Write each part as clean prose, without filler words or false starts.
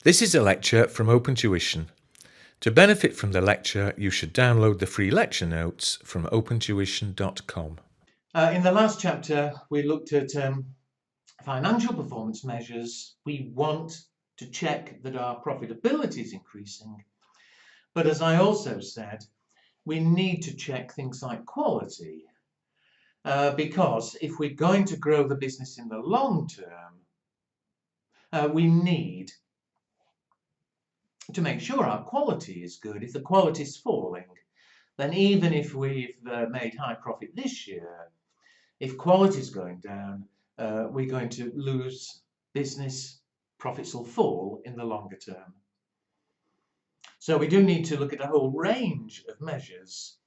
This is a lecture from OpenTuition. To benefit from the lecture, you should download the free lecture notes from opentuition.com. In the last chapter, we looked at financial performance measures. We want to check that our profitability is increasing. But as I also said, we need to check things like quality. Because if we're going to grow the business in the long term, we need to make sure our quality is good. If the quality is falling, then even if we've made high profit this year, if quality is going down, we're going to lose business, profits will fall in the longer term. So we do need to look at a whole range of measures,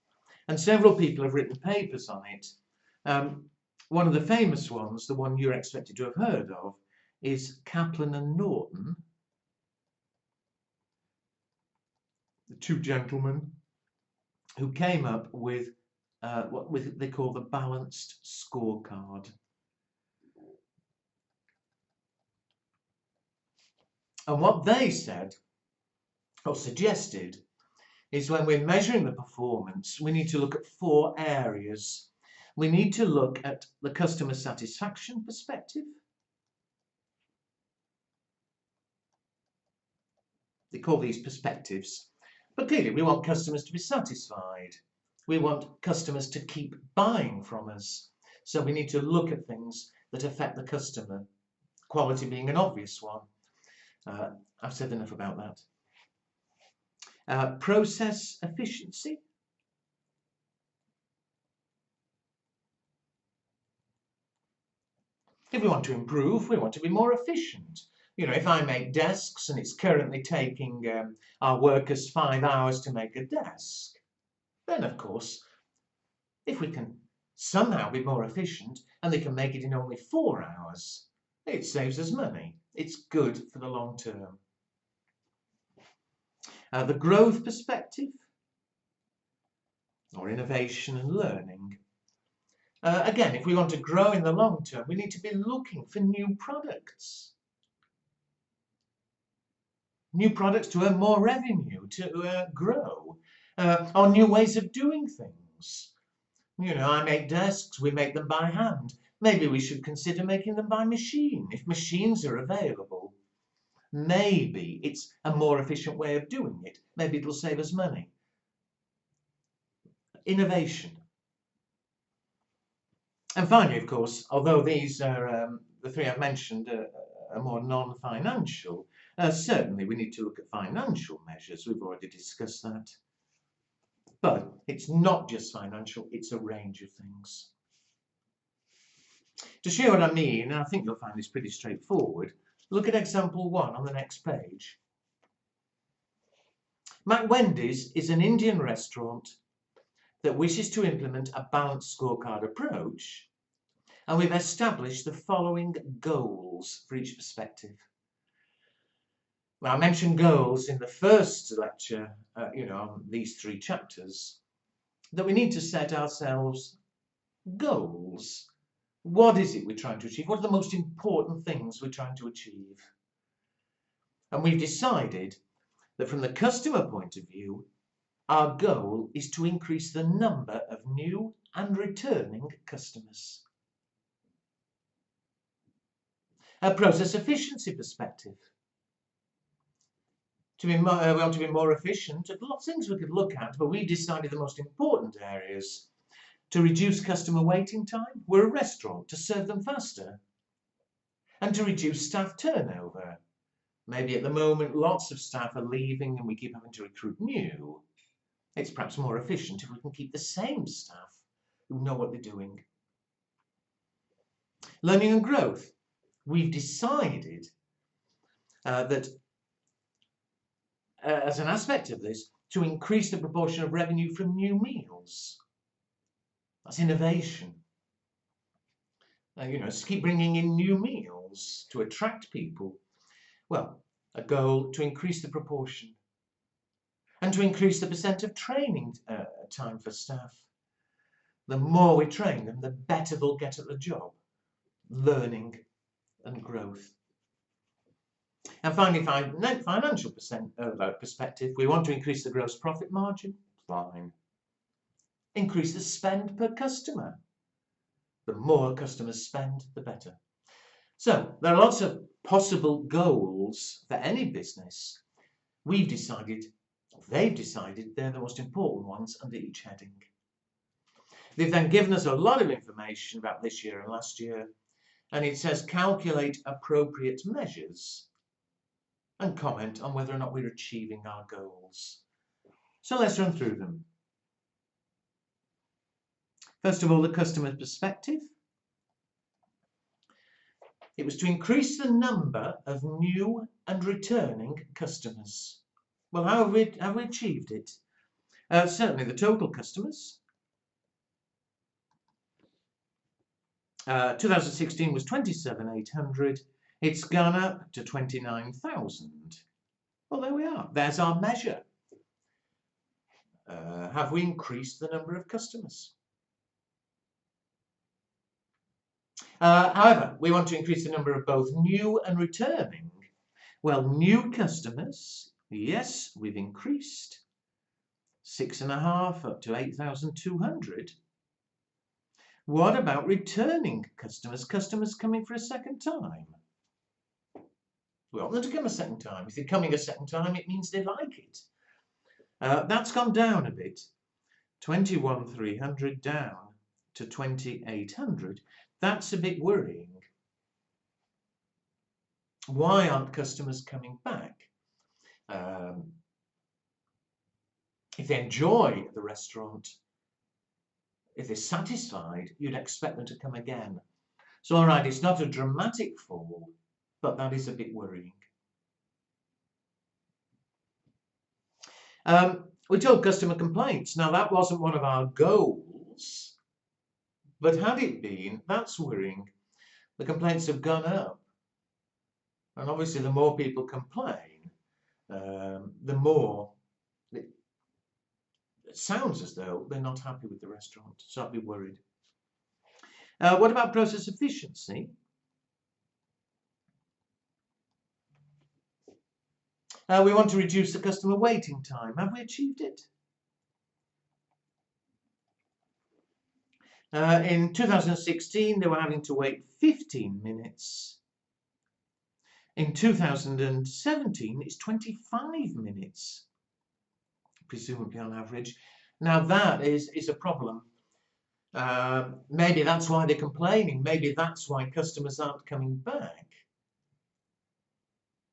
and several people have written papers on it. One of the famous ones, the one you're expected to have heard of, is Kaplan and Norton, the two gentlemen who came up with what they call the balanced scorecard. And what they said, or suggested, is when we're measuring the performance, we need to look at 4 areas. We need to look at the customer satisfaction perspective. They call these perspectives. But clearly, we want customers to be satisfied. We want customers to keep buying from us. So we need to look at things that affect the customer, quality being an obvious one. I've said enough about that. Process efficiency. If we want to improve, we want to be more efficient. You know, if I make desks and it's currently taking our workers 5 hours to make a desk, then of course, if we can somehow be more efficient and they can make it in only 4 hours, it saves us money. It's good for the long term. The growth perspective, or innovation and learning. Again, if we want to grow in the long term, we need to be looking for new products. New products to earn more revenue, to grow, or new ways of doing things. You know, I make desks, we make them by hand. Maybe we should consider making them by machine. If machines are available, maybe it's a more efficient way of doing it. Maybe it'll save us money. Innovation. And finally, of course, although these are the 3 I've mentioned are more non-financial, certainly we need to look at financial measures. We've already discussed that. But it's not just financial, it's a range of things. To show what I mean, and I think you'll find this pretty straightforward, look at example 1 on the next page. McWendy's is an Indian restaurant that wishes to implement a balanced scorecard approach, and we've established the following goals for each perspective. Well, I mentioned goals in the first lecture, on these 3 chapters, that we need to set ourselves goals. What is it we're trying to achieve? What are the most important things we're trying to achieve? And we've decided that from the customer point of view, our goal is to increase the number of new and returning customers. A process efficiency perspective. We want to be more efficient. There are lots of things we could look at, but we decided the most important areas. To reduce customer waiting time. We're a restaurant, to serve them faster. And to reduce staff turnover. Maybe at the moment lots of staff are leaving and we keep having to recruit new. It's perhaps more efficient if we can keep the same staff who know what they're doing. Learning and growth. We've decided that as an aspect of this, to increase the proportion of revenue from new meals. That's innovation. To keep bringing in new meals to attract people. Well, a goal to increase the proportion. And to increase the percent of training time for staff. The more we train them, the better they'll get at the job. Learning and growth. And finally, financial perspective, we want to increase the gross profit margin. Fine. Increase the spend per customer. The more customers spend, the better. So there are lots of possible goals for any business. They've decided they're the most important ones under each heading. They've then given us a lot of information about this year and last year, and it says calculate appropriate measures and comment on whether or not we're achieving our goals. So let's run through them. First of all, the customer perspective. It was to increase the number of new and returning customers. Well, how have we achieved it? Certainly the total customers. 2016 was 27,800. It's gone up to 29,000. Well, there we are. There's our measure. Have we increased the number of customers? However, we want to increase the number of both new and returning. Well, new customers, yes, we've increased 6.5 up to 8,200. What about returning customers? Customers coming for a second time? We want them to come a second time. If they're coming a second time, it means they like it. That's gone down a bit. 21,300 down to 2,800. That's a bit worrying. Why aren't customers coming back? If they enjoy the restaurant, if they're satisfied, you'd expect them to come again. So, all right, it's not a dramatic fall, but that is a bit worrying. We told customer complaints. Now, that wasn't one of our goals, but had it been, that's worrying. The complaints have gone up. And obviously, the more people complain, the more it sounds as though they're not happy with the restaurant. So I'd be worried. What about process efficiency? We want to reduce the customer waiting time. Have we achieved it? In 2016, they were having to wait 15 minutes. In 2017, it's 25 minutes, presumably on average. Now that is a problem. Maybe that's why they're complaining. Maybe that's why customers aren't coming back.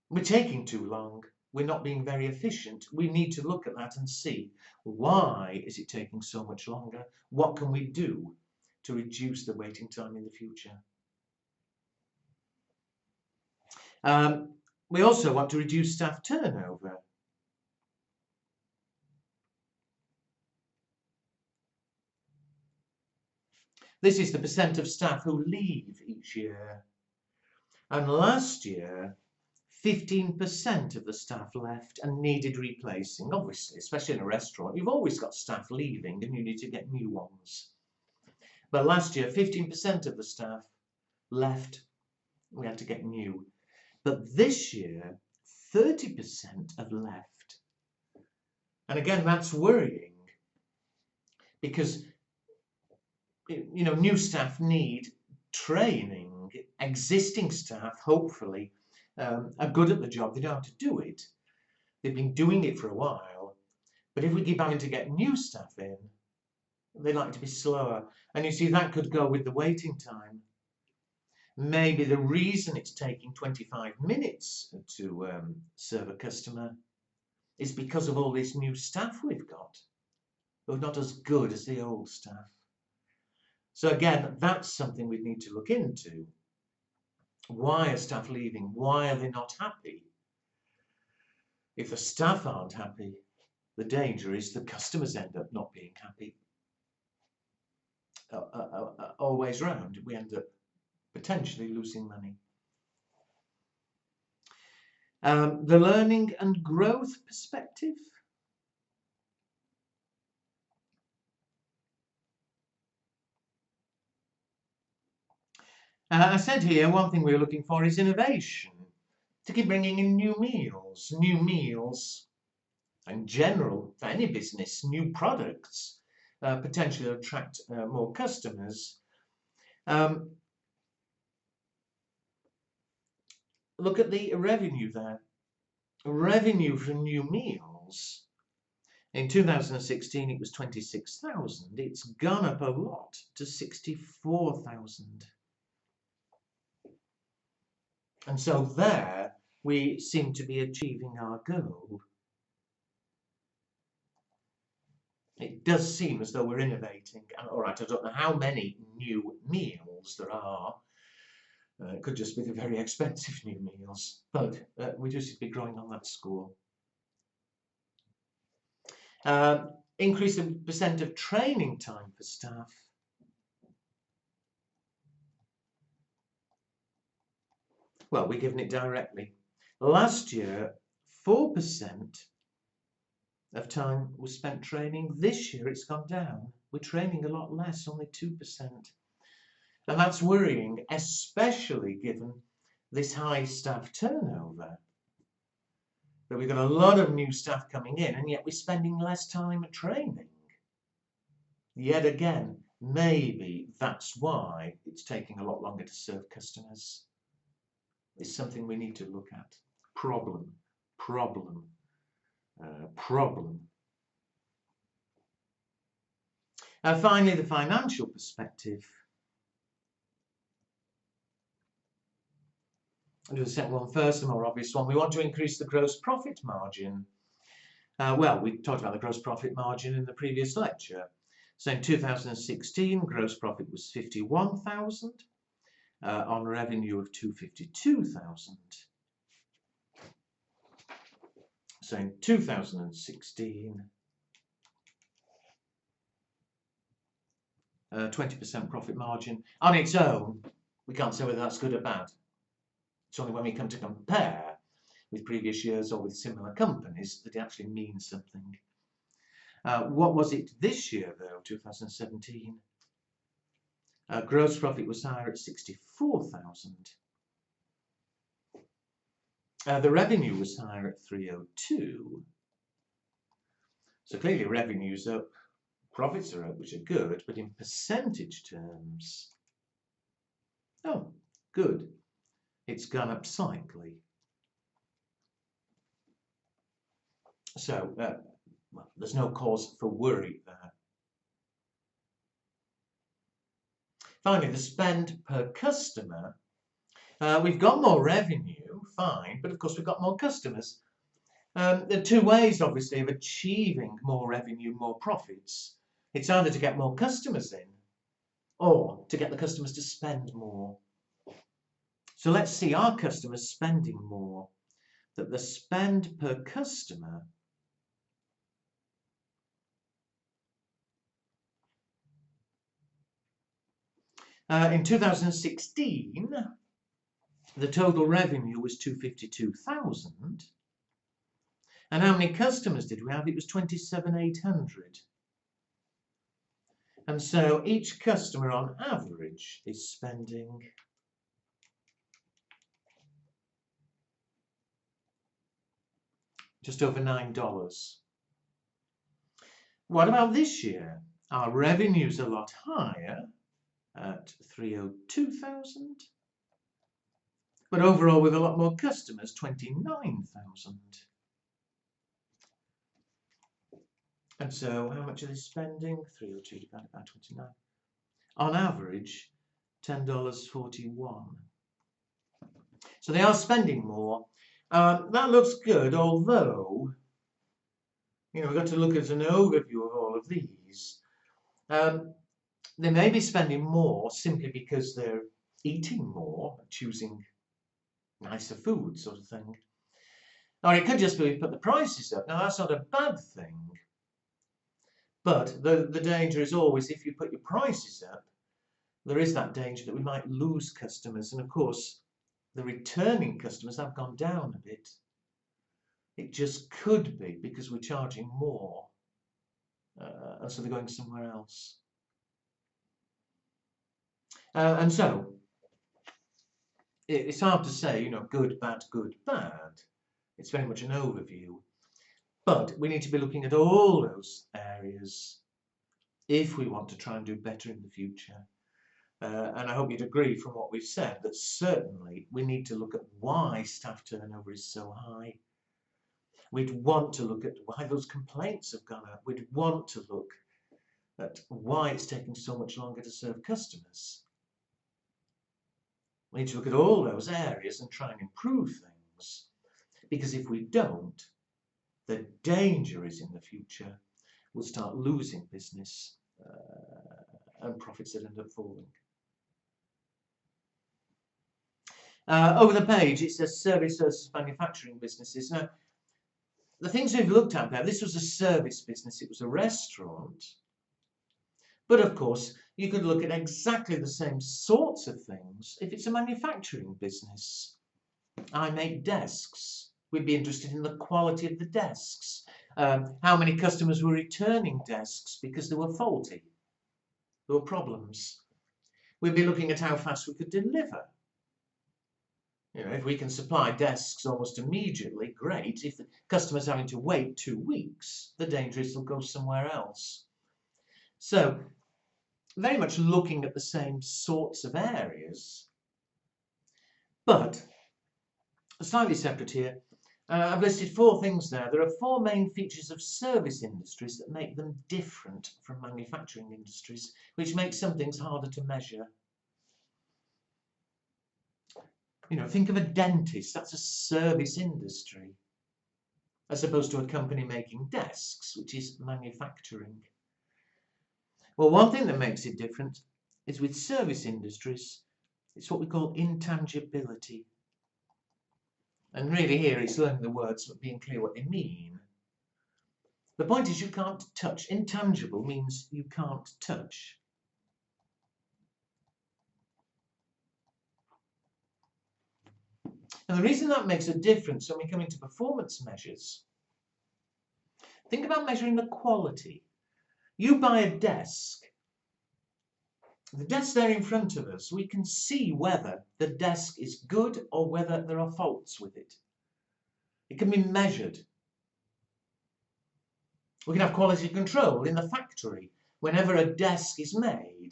We're taking too long. We're not being very efficient. We need to look at that and see, why is it taking so much longer? What can we do to reduce the waiting time in the future? We also want to reduce staff turnover. This is the percent of staff who leave each year. And last year, 15% of the staff left and needed replacing. Obviously, especially in a restaurant, you've always got staff leaving and you need to get new ones. But last year, 15% of the staff left. We had to get new. But this year, 30% have left. And again, that's worrying because, you know, new staff need training. Existing staff, hopefully, are good at the job. They know how to do it. They've been doing it for a while. But if we keep having to get new staff in, they like to be slower. And you see, that could go with the waiting time. Maybe the reason it's taking 25 minutes to serve a customer is because of all this new staff we've got, who are not as good as the old staff. So again, that's something we need to look into. Why are staff leaving? Why are they not happy? If the staff aren't happy, the danger is the customers end up not being happy. Always round, we end up potentially losing money. The learning and growth perspective. I said here, one thing we're looking for is innovation. to keep bringing in new meals, in general, for any business, new products, potentially attract more customers. Look at the revenue there. Revenue from new meals. In 2016, it was 26,000. It's gone up a lot to 64,000. And so there, we seem to be achieving our goal. It does seem as though we're innovating. And all right, I don't know how many new meals there are. It could just be the very expensive new meals, but we do seem to be growing on that score. Increase the percent of training time for staff. Well, we're giving it directly. Last year, 4% of time was spent training. This year, it's gone down. We're training a lot less, only 2%. And that's worrying, especially given this high staff turnover. That we've got a lot of new staff coming in, and yet we're spending less time at training. Yet again, maybe that's why it's taking a lot longer to serve customers. It's something we need to look at. Problem. Finally, the financial perspective. I'll do the second one first, the more obvious one. We want to increase the gross profit margin. Well, we talked about the gross profit margin in the previous lecture. So in 2016, gross profit was 51,000 on revenue of 252,000. So in 2016, 20% profit margin. On its own, we can't say whether that's good or bad. It's only when we come to compare with previous years or with similar companies that it actually means something. What was it this year, though, 2017? Gross profit was higher at 64,000. The revenue was higher at 302. So clearly revenue's up, profits are up, which are good, but in percentage terms, oh, good. It's gone up slightly. So, well, there's no cause for worry there. Finally, the spend per customer. We've got more revenue, fine, but of course we've got more customers. There are two ways, obviously, of achieving more revenue, more profits. It's either to get more customers in, or to get the customers to spend more. So let's see our customers spending more, that the spend per customer in 2016, the total revenue was 252,000. And how many customers did we have? It was 27,800. And so each customer on average is spending just over $9. What about this year? Our revenue's a lot higher at 302,000. But overall, with a lot more customers, 29,000. And so how much are they spending? 302 divided by 29. On average, $10.41. So they are spending more. That looks good, although, we've got to look at an overview of all of these. They may be spending more simply because they're eating more, choosing nicer food, sort of thing. Or it could just be we put the prices up. Now, that's not a bad thing. But the danger is always, if you put your prices up, there is that danger that we might lose customers. And of course, the returning customers have gone down a bit. It just could be because we're charging more. And so they're going somewhere else. And so, it's hard to say, good, bad, good, bad. It's very much an overview. But we need to be looking at all those areas if we want to try and do better in the future. And I hope you'd agree from what we've said that certainly we need to look at why staff turnover is so high. We'd want to look at why those complaints have gone up. We'd want to look at why it's taking so much longer to serve customers. We need to look at all those areas and try and improve things. Because if we don't, the danger is in the future we'll start losing business and profits that end up falling. Over the page it says service versus manufacturing businesses. Now, the things we've looked at there, this was a service business, it was a restaurant. But of course, you could look at exactly the same sorts of things if it's a manufacturing business. I make desks. We'd be interested in the quality of the desks. How many customers were returning desks because they were faulty? There were problems. We'd be looking at how fast we could deliver. If we can supply desks almost immediately, great. If the customer's having to wait 2 weeks, the danger is they'll go somewhere else. So, very much looking at the same sorts of areas, but slightly separate here. I've listed 4 things there. There are 4 main features of service industries that make them different from manufacturing industries, which makes some things harder to measure. Think of a dentist. That's a service industry, as opposed to a company making desks, which is manufacturing. Well, one thing that makes it different is with service industries, it's what we call intangibility. And really here it's learning the words but being clear what they mean. The point is you can't touch. Intangible means you can't touch. And the reason that makes a difference when we come into performance measures, think about measuring the quality. You buy a desk. The desk there in front of us, we can see whether the desk is good or whether there are faults with it. It can be measured. We can have quality control in the factory. Whenever a desk is made,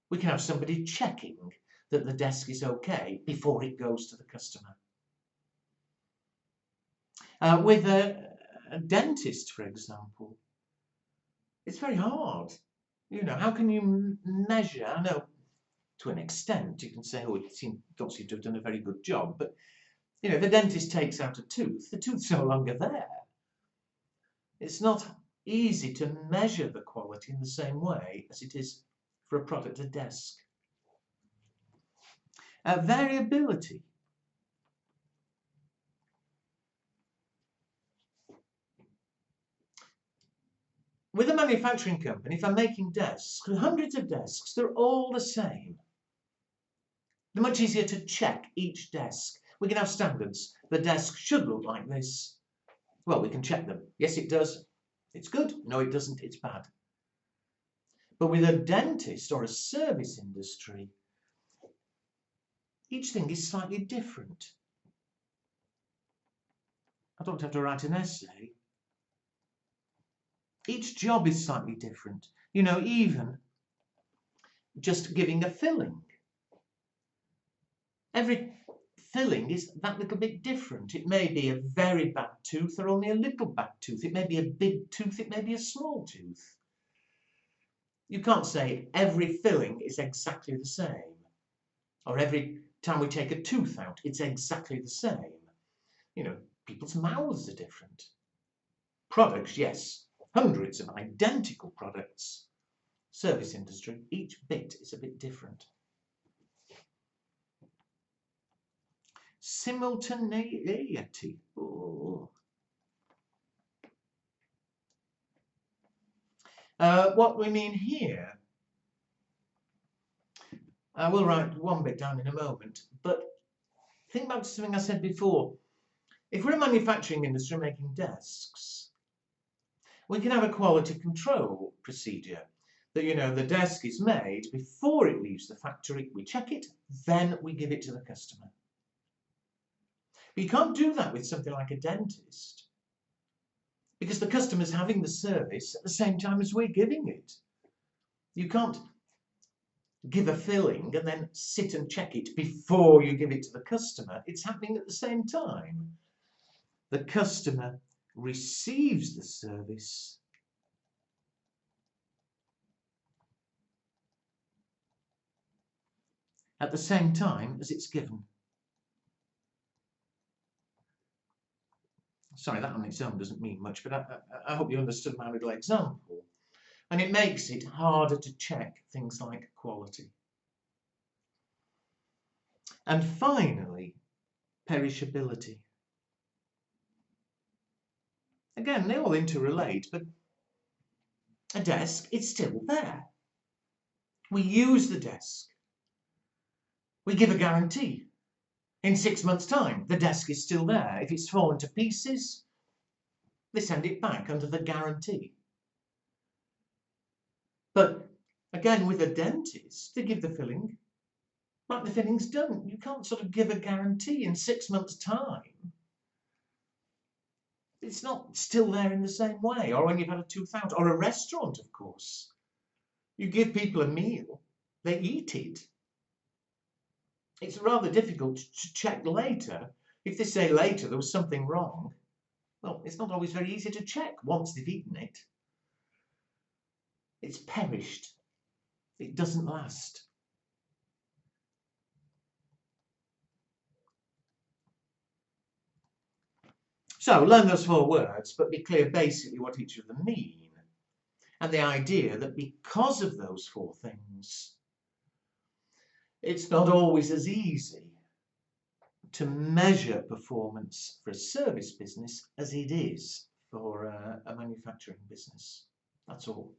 we can have somebody checking that the desk is okay before it goes to the customer. With a dentist, for example, it's very hard. How can you measure? I know to an extent you can say, oh, it don't seem to have done a very good job, but if the dentist takes out a tooth, the tooth's no longer there. It's not easy to measure the quality in the same way as it is for a product, a desk. Variability. With a manufacturing company, if I'm making desks, hundreds of desks, they're all the same. They're much easier to check each desk. We can have standards. The desk should look like this. Well, we can check them. Yes, it does. It's good. No, it doesn't. It's bad. But with a dentist or a service industry, each thing is slightly different. I don't have to write an essay. Each job is slightly different. Even just giving a filling. Every filling is that little bit different. It may be a very bad tooth or only a little bad tooth. It may be a big tooth, it may be a small tooth. You can't say every filling is exactly the same. Or every time we take a tooth out, it's exactly the same. People's mouths are different. Products, yes. Hundreds of identical products. Service industry, each bit is a bit different. Simultaneity. Oh. What we mean here, I will write one bit down in a moment, but think back to something I said before. If we're a manufacturing industry making desks, we can have a quality control procedure that, the desk is made before it leaves the factory. We check it, then we give it to the customer. But you can't do that with something like a dentist, because the customer's having the service at the same time as we're giving it. You can't give a filling and then sit and check it before you give it to the customer. It's happening at the same time. The customer receives the service at the same time as it's given. Sorry, that on its own doesn't mean much, but I hope you understood my little example. And it makes it harder to check things like quality. And finally, perishability. Again, they all interrelate, but a desk is still there. We use the desk. We give a guarantee. In 6 months' time, the desk is still there. If it's fallen to pieces, they send it back under the guarantee. But again, with a dentist, they give the filling. Right, the filling's done. You can't sort of give a guarantee in 6 months' time. It's not still there in the same way. Or when you've had a tooth out. Or a restaurant, of course. You give people a meal, they eat it. It's rather difficult to check later. If they say later there was something wrong, well, it's not always very easy to check once they've eaten it. It's perished. It doesn't last. So learn those 4 words, but be clear basically what each of them mean. And the idea that because of those 4 things, it's not always as easy to measure performance for a service business as it is for a manufacturing business. That's all.